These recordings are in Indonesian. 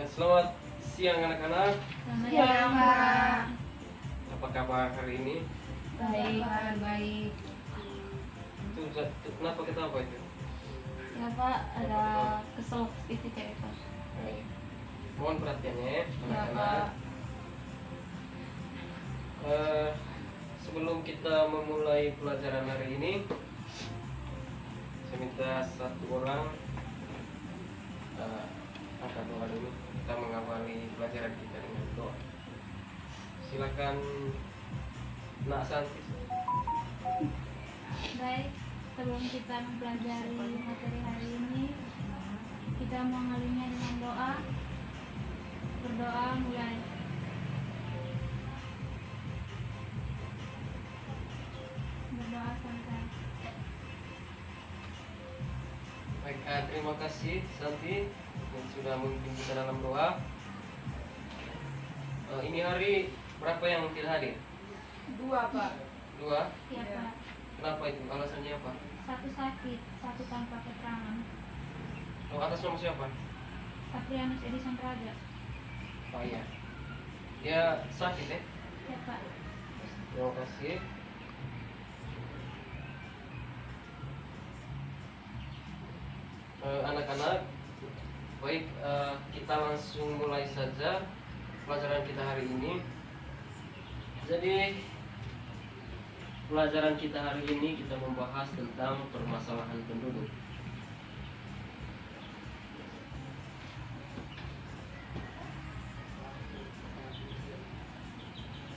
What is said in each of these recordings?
Selamat siang anak-anak. Siang, Pak. Apa kabar hari ini? Baik, baik. Itu kenapa ketawa itu? Ya Pak, ada kesel itu cewek Pak. Baik. Mohon perhatiannya ya, Ya anak-anak. Pak. Sebelum kita memulai pelajaran hari ini, saya minta satu orang angkat doa dulu. Kita mengawali pelajaran kita dengan doa. Silakan Nak Santi. Baik, sebelum kita mempelajari materi hari ini, kita mengawalinya dengan doa. Berdoa mulai. Berdoa santai. Baik, terima kasih Santi yang sudah memimpin kita dalam doa. Ini hari berapa yang tidak hadir? 2, Pak. 2. Ya Pak. Kenapa itu? Alasannya apa? Satu sakit, satu tanpa keterangan. Oh, atas nama siapa? Saprianus Edison Praja. Oh iya. Dia sakit ya? Ya Pak. Terima kasih. Anak-anak, baik, kita langsung mulai saja pelajaran kita hari ini. Jadi pelajaran kita hari ini kita membahas tentang permasalahan penduduk.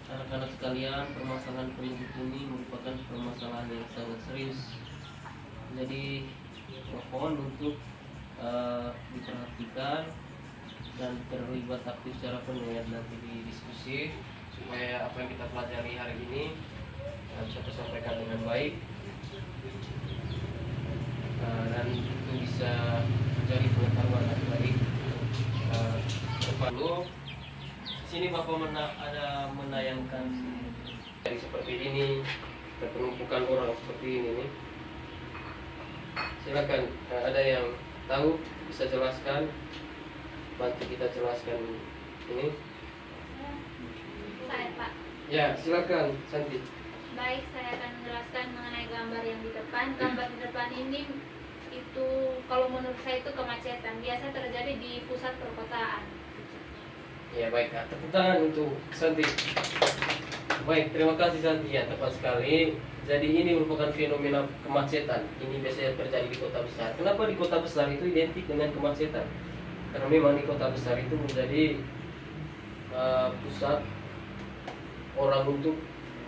Anak-anak sekalian, permasalahan penduduk ini merupakan permasalahan yang sangat serius. Jadi mohon untuk diperhatikan dan terlibat aktif secara penuh ya nanti di diskusi supaya apa yang kita pelajari hari ini bisa tersampaikan dengan baik dan itu bisa menjadi pengetahuan yang baik perlu. Sini Bapak ada menayangkan jadi seperti ini, penumpukan orang seperti ini nih. Silakan, ada yang tahu bisa jelaskan, bantu kita jelaskan ini. Saya Pak. Ya, silakan Santi. Baik, saya akan menjelaskan mengenai gambar yang di depan. Gambar di depan ini itu kalau menurut saya itu kemacetan. Biasa terjadi di pusat perkotaan. Ya baik, tepuk tangan untuk Santi. Baik, terima kasih Santi ya, tepat sekali. Jadi ini merupakan fenomena kemacetan. Ini biasanya terjadi di kota besar. Kenapa di kota besar itu identik dengan kemacetan? Karena memang di kota besar itu menjadi pusat orang untuk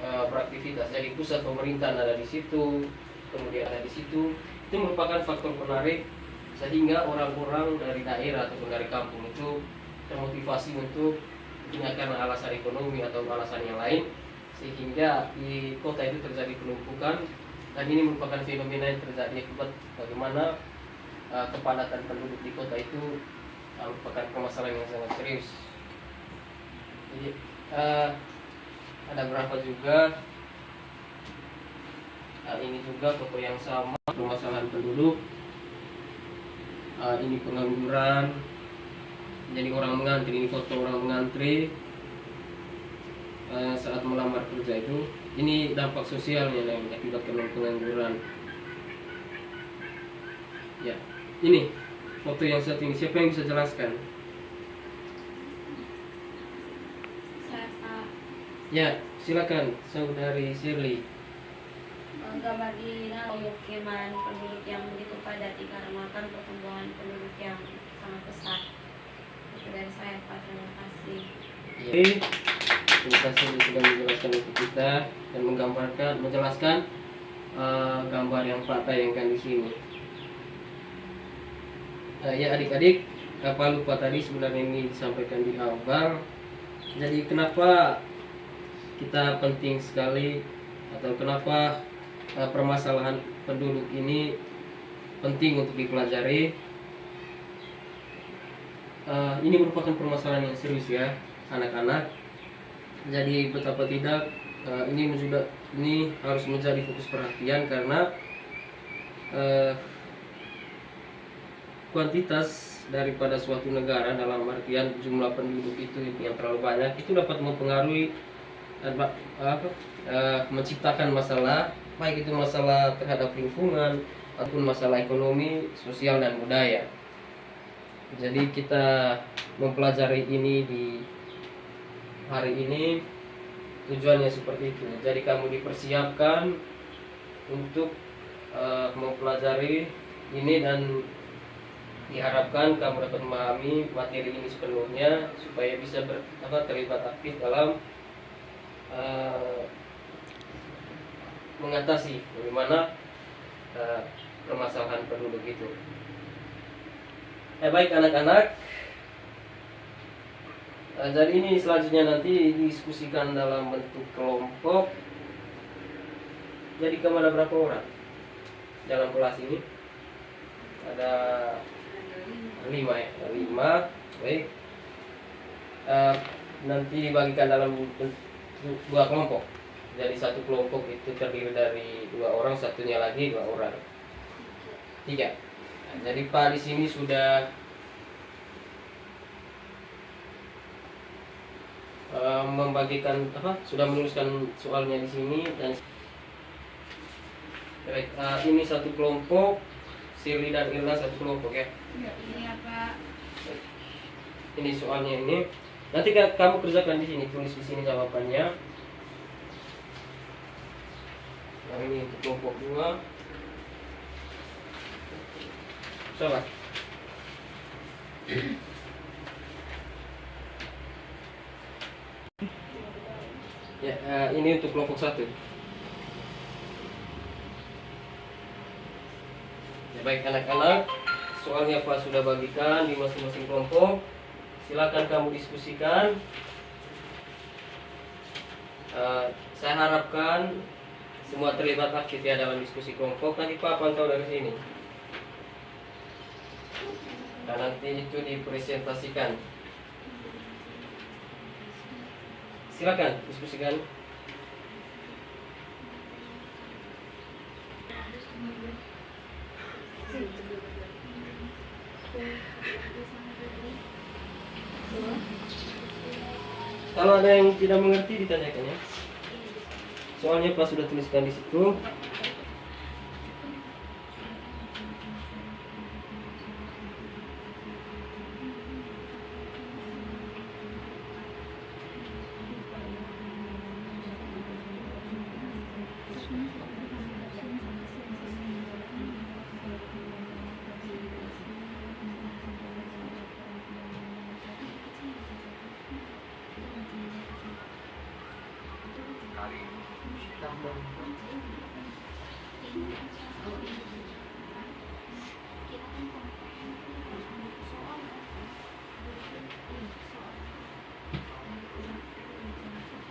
beraktivitas. Jadi pusat pemerintahan ada di situ, kemudian ada di situ. Itu merupakan faktor penarik sehingga orang-orang dari daerah ataupun dari kampung itu termotivasi untuk ini karena alasan ekonomi atau alasan yang lain, sehingga di kota itu terjadi penumpukan. Dan ini merupakan fenomena yang terjadi akibat bagaimana kepadatan penduduk di kota itu merupakan permasalahan yang sangat serius. Jadi ada berapa juga ini juga foto yang sama, permasalahan penduduk. Ini pengangguran, jadi orang mengantri, ini foto orang mengantri saat melamar kerja itu. Ini dampak sosialnya yang akibat pengangguran. Ya, ini foto yang saat ini, siapa yang bisa jelaskan? Saya Pak. Ya, silakan saudari Shirley. Gambar ini pemukiman penduduk yang begitu padat dikarenakan pertumbuhan penduduk yang sangat besar. Itu dari saya Pak, terima kasih. Ya, terima kasih sudah menjelaskan untuk kita dan menjelaskan gambar yang Pak tayangkan di sini. Ya adik-adik, apa lupa tadi sebenarnya ini disampaikan di awal. Jadi kenapa kita penting sekali atau kenapa permasalahan penduduk ini penting untuk dipelajari? Ini merupakan permasalahan yang serius ya anak-anak. Jadi betapa tidak ini harus menjadi fokus perhatian karena kuantitas daripada suatu negara dalam artian jumlah penduduk itu yang terlalu banyak itu dapat mempengaruhi menciptakan masalah, baik itu masalah terhadap lingkungan ataupun masalah ekonomi, sosial dan budaya. Jadi kita mempelajari ini di hari ini tujuannya seperti itu. Jadi kamu dipersiapkan untuk mempelajari ini dan diharapkan kamu dapat memahami materi ini sepenuhnya supaya bisa terlibat aktif dalam mengatasi bagaimana permasalahan penduduk itu. Baik anak-anak, jadi ini selanjutnya nanti didiskusikan dalam bentuk kelompok. Jadi kamu ada berapa orang dalam kelas ini? Ada 5 ya, 5. Baik. Nanti dibagikan dalam bentuk 2 kelompok. Jadi satu kelompok itu terdiri dari 2 orang, satunya lagi 2 orang. 3. Nah, jadi Pak di sini sudah membagikan sudah menuliskan soalnya di sini dan baik, ini satu kelompok, Sirli dan Irna satu kelompok ya. Iya Pak. Ini soalnya ini. Nanti kamu kerjakan di sini, tulis di sini jawabannya. Nah ini untuk kelompok 2. Coba. Ya, ini untuk kelompok 1. Baik anak-anak, soalnya Pak sudah bagikan di masing-masing kelompok. Silakan kamu diskusikan. Saya harapkan semua terlibat aktif ya dalam diskusi kelompok. Nanti Pak pantau dari sini. Dan nanti itu dipresentasikan. Silakan diskusikan. Kalau ada yang tidak mengerti ditanyakan ya. Soalnya Pak sudah tuliskan di situ.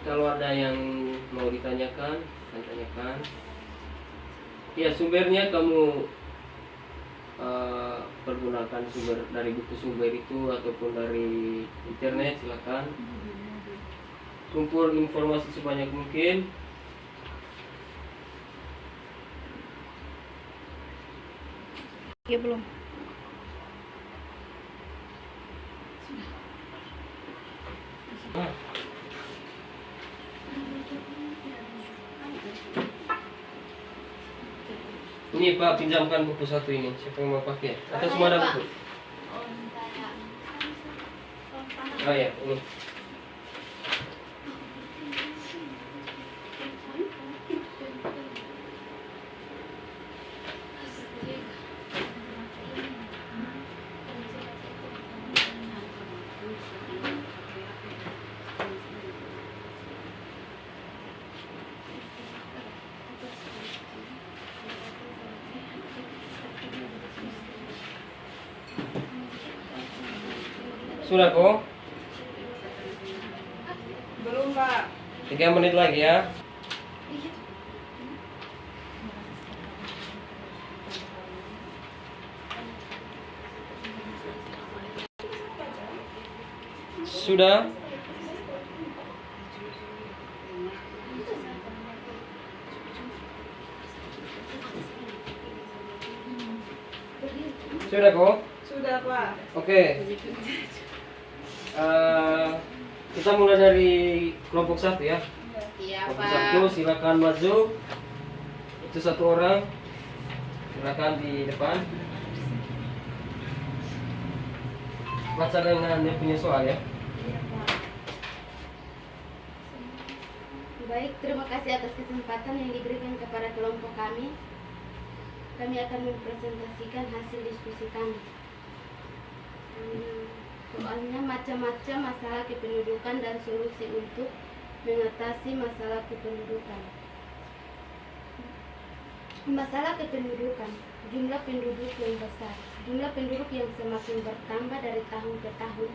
Kalau ada yang mau ditanyakan, tanyakan. Ya sumbernya kamu pergunakan sumber dari buku sumber itu ataupun dari internet, silakan. Kumpul informasi sebanyak mungkin. Ya belum. Ini Pak pinjamkan buku 1 ini. Siapa yang mau pakai? Atau semua ada buku? Oh ya, ini. Sudah kok? Belum Pak. 3 menit lagi ya. Sudah? Sudah kok? Sudah Pak. Oke. Kita mulai dari kelompok 1 ya. Iya Kelompok 1 silakan maju. Itu 1 orang. Silakan di depan. Baca dengan dia punya soal ya. Iya Pak. Baik, terima kasih atas kesempatan yang diberikan kepada kelompok kami. Kami akan mempresentasikan hasil diskusi kami. Soalnya macam-macam masalah kependudukan dan solusi untuk mengatasi masalah kependudukan. Masalah kependudukan, jumlah penduduk yang besar. Jumlah penduduk yang semakin bertambah dari tahun ke tahun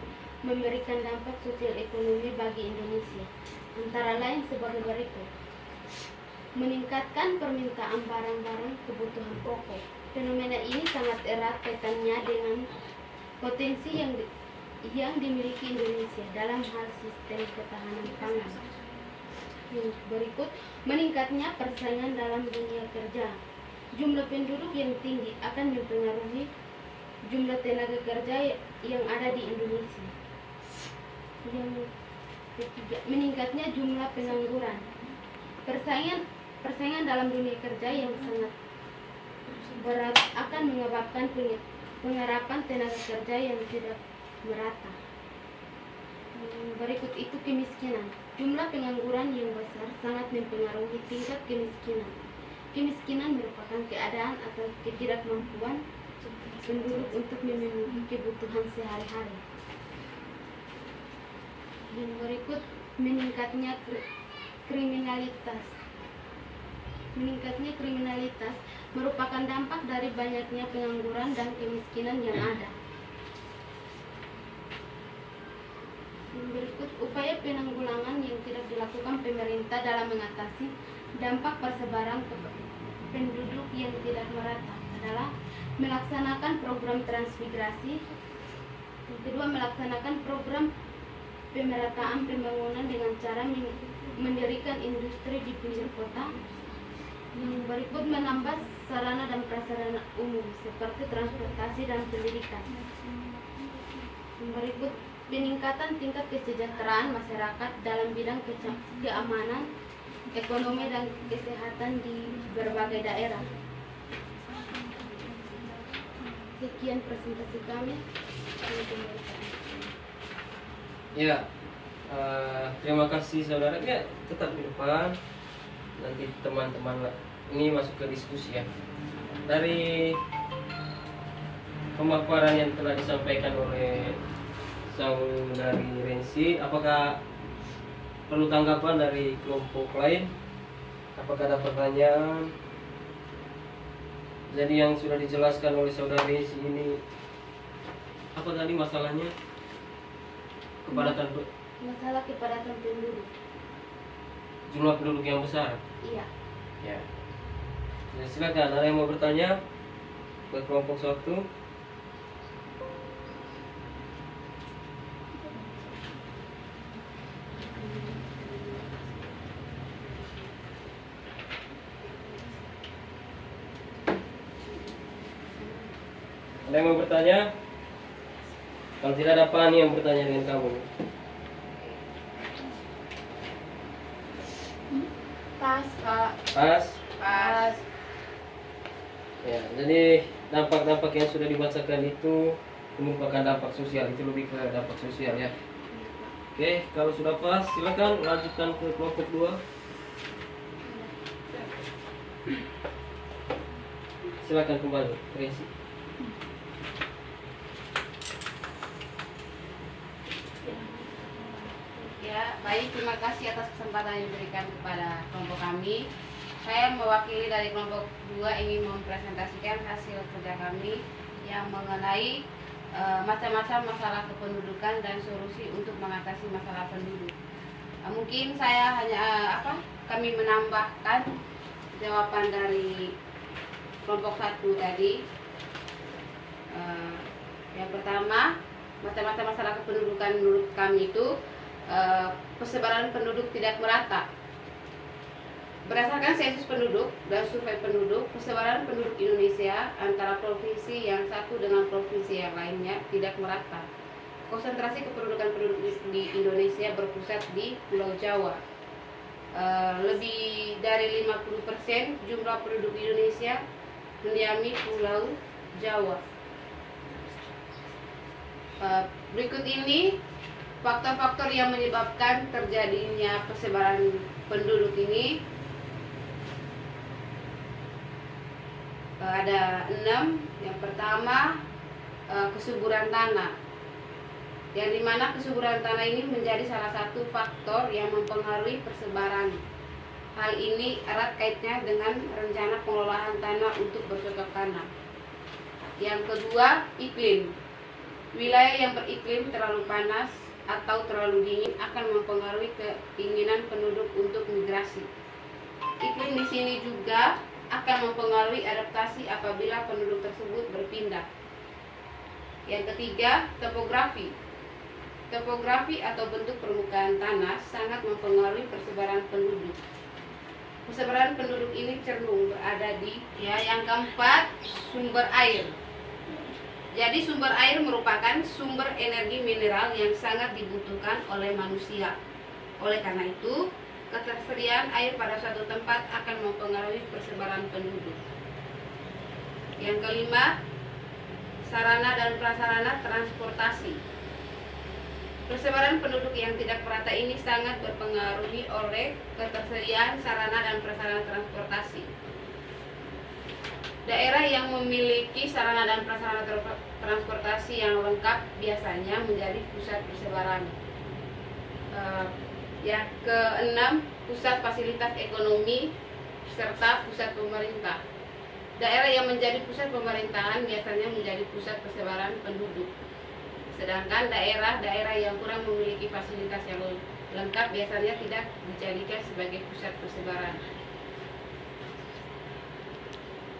memberikan dampak sosial ekonomi bagi Indonesia, antara lain sebagai berikut. Meningkatkan permintaan barang-barang kebutuhan pokok. Fenomena ini sangat erat kaitannya dengan potensi yang dimiliki Indonesia dalam hal sistem ketahanan pangan. Berikut, meningkatnya persaingan dalam dunia kerja. Jumlah penduduk yang tinggi akan mempengaruhi jumlah tenaga kerja yang ada di Indonesia. Yang ketiga, meningkatnya jumlah pengangguran. Persaingan dalam dunia kerja yang sangat berat akan menyebabkan pengerapan tenaga kerja yang tidak merata. Berikut itu kemiskinan. Jumlah pengangguran yang besar sangat mempengaruhi tingkat kemiskinan. Kemiskinan merupakan keadaan atau ketidakmampuan penduduk untuk memenuhi kebutuhan sehari-hari. Dan berikut, meningkatnya kriminalitas. Meningkatnya kriminalitas merupakan dampak dari banyaknya pengangguran dan kemiskinan yang ada. Berikut, upaya penanggulangan yang tidak dilakukan pemerintah dalam mengatasi dampak persebaran penduduk yang tidak merata adalah melaksanakan program transmigrasi. Yang kedua, melaksanakan program pemerataan pembangunan dengan cara mendirikan industri di pinggir kota. Yang berikut, menambah sarana dan prasarana umum seperti transportasi dan pendidikan. Yang berikut, peningkatan tingkat kesejahteraan masyarakat dalam bidang keamanan, ekonomi, dan kesehatan di berbagai daerah. Sekian presentasi kami. Ya, terima kasih saudara. Ya, tetap di depan. Nanti teman-teman ini masuk ke diskusi ya. Dari pemaparan yang telah disampaikan oleh saudari Rensi, apakah perlu tanggapan dari kelompok lain? Apakah ada pertanyaan? Jadi yang sudah dijelaskan oleh saudari Rensi ini, apa tadi masalahnya? Masalah kepadatan penduduk. Jumlah penduduk yang besar. Iya. Ya. Jadi silakan, ada yang mau bertanya ke kelompok 1? Ada yang mau bertanya? Kalau tidak, ada apa nih yang bertanya dengan kamu? Pas Pak. Pas? Pas. Ya, jadi dampak-dampak yang sudah dibacakan itu merupakan dampak sosial, itu lebih ke dampak sosial ya. Oke, kalau sudah pas, silakan lanjutkan ke kelompok 2. Silakan kembali, Resi. Ya, baik, terima kasih atas kesempatan yang diberikan kepada kelompok kami. Saya mewakili dari kelompok 2 ingin mempresentasikan hasil kerja kami yang mengenai macam-macam masalah kependudukan dan solusi untuk mengatasi masalah penduduk. Mungkin saya hanya kami menambahkan jawaban dari kelompok 1 tadi. Yang pertama, macam-macam masalah kependudukan menurut kami itu persebaran penduduk tidak merata. Berdasarkan sensus penduduk dan survei penduduk, persebaran penduduk Indonesia antara provinsi yang satu dengan provinsi yang lainnya tidak merata. Konsentrasi kependudukan penduduk di Indonesia berpusat di Pulau Jawa. Lebih dari 50% jumlah penduduk Indonesia mendiami Pulau Jawa. Berikut ini faktor-faktor yang menyebabkan terjadinya persebaran penduduk ini. Ada 6. Yang pertama, kesuburan tanah, yang dimana kesuburan tanah ini menjadi salah satu faktor yang mempengaruhi persebaran. Hal ini erat kaitnya dengan rencana pengelolaan tanah untuk bercocok tanam. Yang kedua, iklim. Wilayah yang beriklim terlalu panas atau terlalu dingin akan mempengaruhi keinginan penduduk untuk migrasi. Iklim di sini juga akan mempengaruhi adaptasi apabila penduduk tersebut berpindah. Yang ketiga, topografi. Topografi atau bentuk permukaan tanah sangat mempengaruhi persebaran penduduk. Persebaran penduduk ini cenderung berada di yang keempat, sumber air. Jadi sumber air merupakan sumber energi mineral yang sangat dibutuhkan oleh manusia. Oleh karena itu, ketersediaan air pada suatu tempat akan mempengaruhi persebaran penduduk. Yang kelima, sarana dan prasarana transportasi. Persebaran penduduk yang tidak merata ini sangat berpengaruhi oleh ketersediaan sarana dan prasarana transportasi. Daerah yang memiliki sarana dan prasarana transportasi yang lengkap biasanya menjadi pusat persebaran. Yang keenam, pusat fasilitas ekonomi serta pusat pemerintah. Daerah yang menjadi pusat pemerintahan biasanya menjadi pusat persebaran penduduk. Sedangkan daerah-daerah yang kurang memiliki fasilitas yang lengkap biasanya tidak dijadikan sebagai pusat persebaran.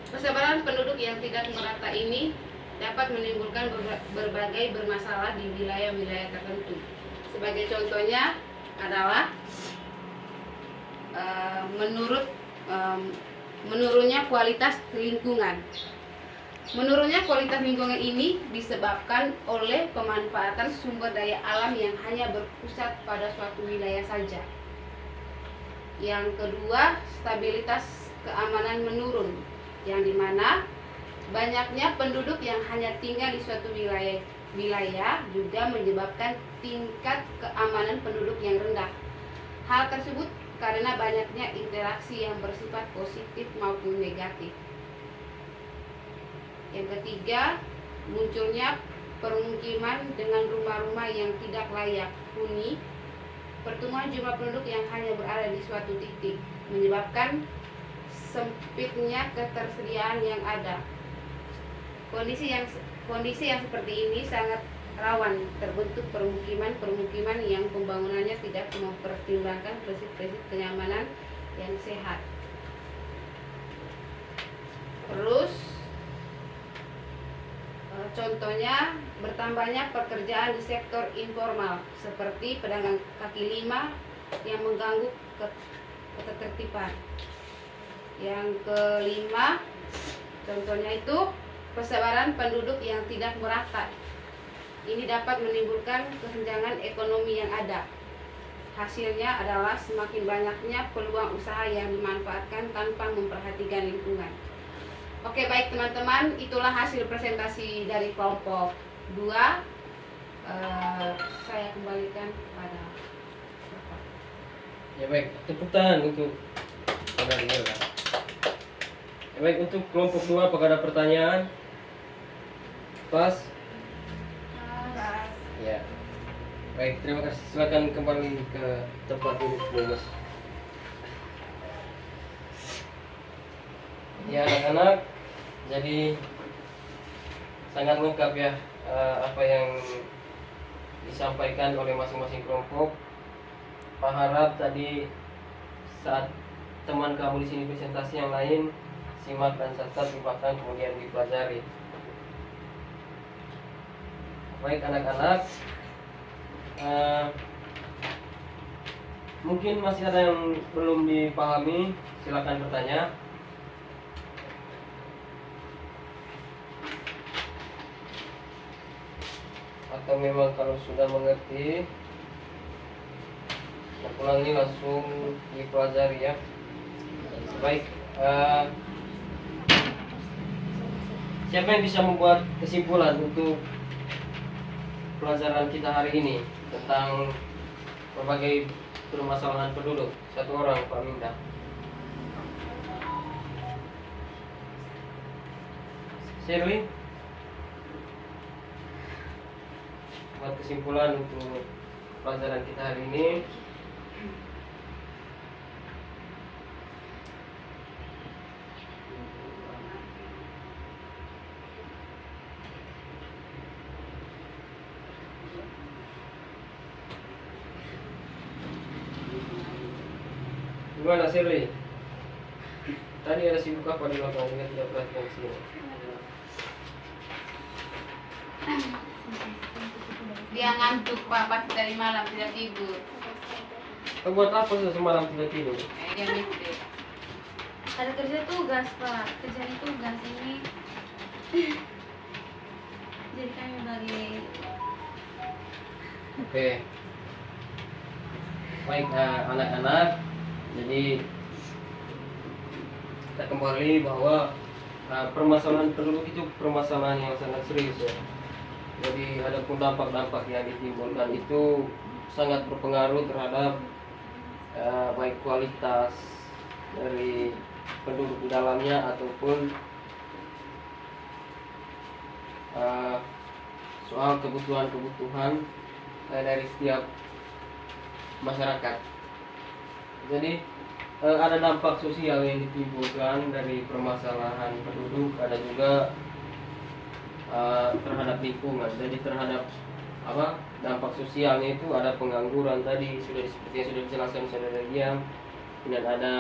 Persebaran penduduk yang tidak merata ini dapat menimbulkan berbagai bermasalah di wilayah-wilayah tertentu. Sebagai contohnya adalah menurunnya kualitas lingkungan. Menurunnya kualitas lingkungan ini disebabkan oleh pemanfaatan sumber daya alam yang hanya berpusat pada suatu wilayah saja. Yang kedua, stabilitas keamanan menurun, yang dimana banyaknya penduduk yang hanya tinggal di suatu wilayah juga menyebabkan tingkat keamanan penduduk yang rendah. Hal tersebut karena banyaknya interaksi yang bersifat positif maupun negatif. Yang ketiga, munculnya permukiman dengan rumah-rumah yang tidak layak huni. Pertumbuhan jumlah penduduk yang hanya berada di suatu titik menyebabkan sempitnya ketersediaan yang ada. Kondisi yang seperti ini sangat rawan terbentuk permukiman yang pembangunannya tidak mempertimbangkan prinsip-prinsip kenyamanan yang sehat. Terus contohnya bertambahnya pekerjaan di sektor informal seperti pedagang kaki lima yang mengganggu ketertiban. Yang kelima, contohnya itu persebaran penduduk yang tidak merata. Ini dapat menimbulkan kesenjangan ekonomi yang ada. Hasilnya adalah semakin banyaknya peluang usaha yang dimanfaatkan tanpa memperhatikan lingkungan. Oke, baik teman-teman, itulah hasil presentasi dari kelompok 2. Saya kembalikan kepada Bapak. Ya baik, tepuk tangan untuk saudara Nila. Ya baik, untuk kelompok 2 apakah ada pertanyaan? Pas? Ya. Baik, terima kasih. Silakan kembali ke tempat duduk, Mas. Ya anak-anak, jadi sangat lengkap ya apa yang disampaikan oleh masing-masing kelompok. Pak harap tadi saat teman kamu di sini presentasi yang lain simak dan catat, lupakan kemudian dipelajari. Baik anak-anak, Mungkin masih ada yang belum dipahami, silakan bertanya. Atau memang kalau sudah mengerti, ulangi langsung dipelajari ya. Baik, siapa yang bisa membuat kesimpulan untuk pelajaran kita hari ini tentang berbagai permasalahan penduduk? Satu orang, Pak Minda. Shirley, buat kesimpulan untuk pelajaran kita hari ini. Gimana Shirley? Tadi ada sibuk apa di belakang dengan tidak perhatikan ke sini? Dia ngantuk Pak, pasti dari malam tidak tidur. Kau buat apa semalam tidak tidur? Dia mimpi. Ada kerja tugas Pak, kerjaan tugas ini. Jadi kami bagi. Oke. Baik anak-anak, jadi kita kembali bahwa permasalahan penduduk itu permasalahan yang sangat serius ya. Jadi ada pun dampak-dampak yang ditimbulkan itu sangat berpengaruh terhadap baik kualitas dari penduduk di dalamnya ataupun soal kebutuhan-kebutuhan dari setiap masyarakat. Jadi ada dampak sosial yang ditimbulkan dari permasalahan penduduk, ada juga terhadap lingkungan. Jadi terhadap dampak sosialnya itu ada pengangguran tadi seperti yang sudah dijelaskan saudara Diam, dan ada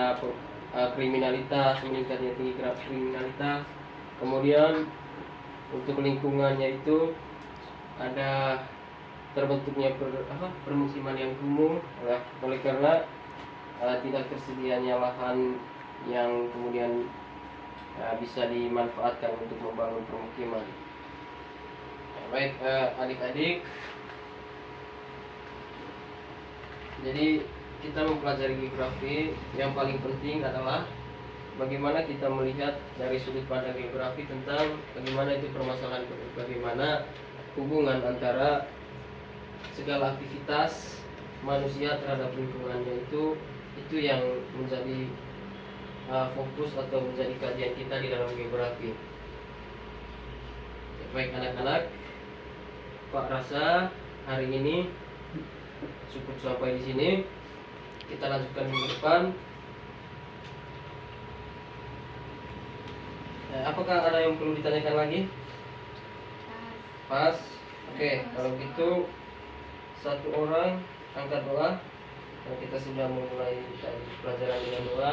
kriminalitas, meningkatnya tinggi kriminalitas. Kemudian untuk lingkungannya itu ada terbentuknya permukiman yang kumuh oleh karena tidak tersedianya lahan yang kemudian bisa dimanfaatkan untuk membangun permukiman. Baik adik-adik, jadi kita mempelajari geografi, yang paling penting adalah bagaimana kita melihat dari sudut pandang geografi tentang bagaimana itu permasalahan, bagaimana hubungan antara segala aktivitas manusia terhadap lingkungannya itu yang menjadi fokus atau menjadi kajian kita di dalam geografi. Baik anak-anak, Pak rasa hari ini cukup sampai di sini. Kita lanjutkan minggu depan. Apakah ada yang perlu ditanyakan lagi? Pas. Oke, kalau gitu satu orang angkat doa. Dan kita sudah memulai pelajaran dengan doa.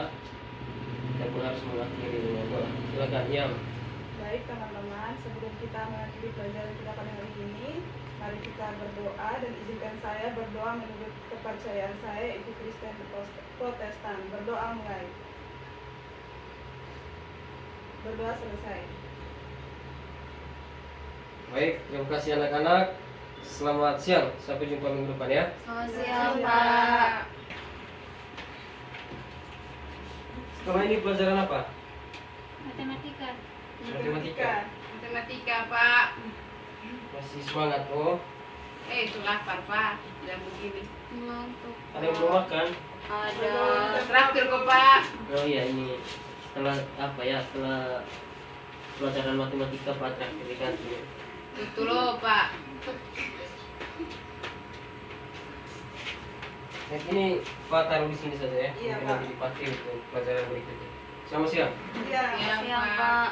Kita pun harus mengakhiri dengan doa. Silakan Yam. Baik teman-teman, sebelum kita mengakhiri pelajaran kita pada hari ini, mari kita berdoa dan izinkan saya berdoa menurut kepercayaan saya, yaitu Kristen Protestan. Berdoa mulai. Berdoa selesai. Baik, terima kasih anak-anak. Selamat siang, sampai jumpa minggu depan ya. Selamat siang Pak. Setelah ini pelajaran apa? Matematika. Matematika Pak. Masih semangat oh? Itu lapar Pak, jam begini. Ngantuk. Ada yang belum makan? Ada traktir kok Pak. Oh iya, ini setelah setelah pelajaran matematika Pak traktir di kantin. Itu loh Pak. Nah, ini Pak taruh di sini saja ya. Iya, Mungkin Pak. nanti dipakai untuk pelajaran berikutnya. Selamat siang. Iya. Siang Siang, Pak. Pak.